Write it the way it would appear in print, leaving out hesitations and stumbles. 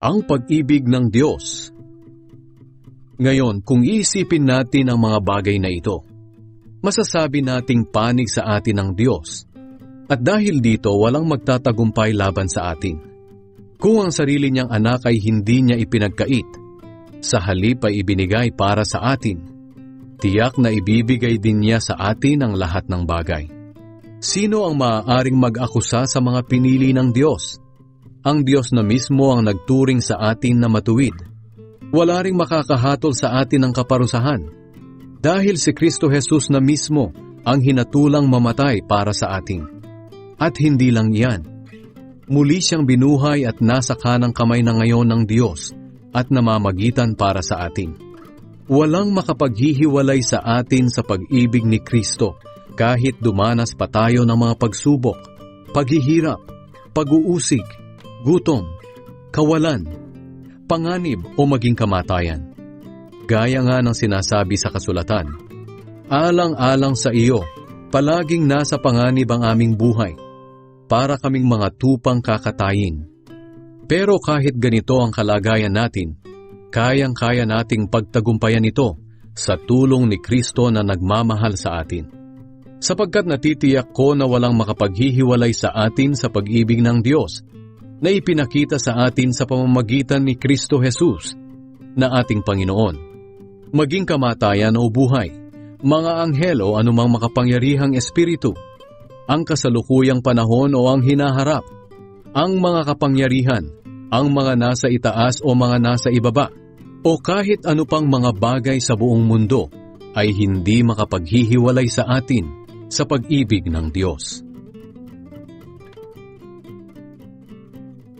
Ang pag-ibig ng Diyos. Ngayon, kung iisipin natin ang mga bagay na ito, masasabi nating panig sa atin ang Diyos. At dahil dito, walang magtatagumpay laban sa atin. Kung ang sarili niyang anak ay hindi niya ipinagkait, sa halip ay ibinigay para sa atin, tiyak na ibibigay din niya sa atin ang lahat ng bagay. Sino ang maaaring mag-akusa sa mga pinili ng Diyos? Ang Diyos na mismo ang nagturing sa atin na matuwid. Wala ring makakahatol sa atin ng kaparusahan. Dahil si Kristo Jesus na mismo ang hinatulang mamatay para sa atin. At hindi lang iyan. Muli siyang binuhay at nasa kanang kamay na ngayon ng Diyos at namamagitan para sa atin. Walang makapaghihiwalay sa atin sa pag-ibig ni Kristo kahit dumanas pa tayo ng mga pagsubok, paghihirap, pag-uusig, gutom, kawalan, panganib o maging kamatayan. Gaya nga ng sinasabi sa kasulatan, alang-alang sa iyo, palaging nasa panganib ang aming buhay, para kaming mga tupang kakatayin. Pero kahit ganito ang kalagayan natin, kayang-kaya nating pagtagumpayan ito sa tulong ni Kristo na nagmamahal sa atin. Sapagkat natitiyak ko na walang makapaghihiwalay sa atin sa pag-ibig ng Diyos, na ipinakita sa atin sa pamamagitan ni Kristo Jesus na ating Panginoon. Maging kamatayan o buhay, mga anghel o anumang makapangyarihang espiritu, ang kasalukuyang panahon o ang hinaharap, ang mga kapangyarihan, ang mga nasa itaas o mga nasa ibaba, o kahit ano pang mga bagay sa buong mundo, ay hindi makapaghihiwalay sa atin sa pag-ibig ng Diyos.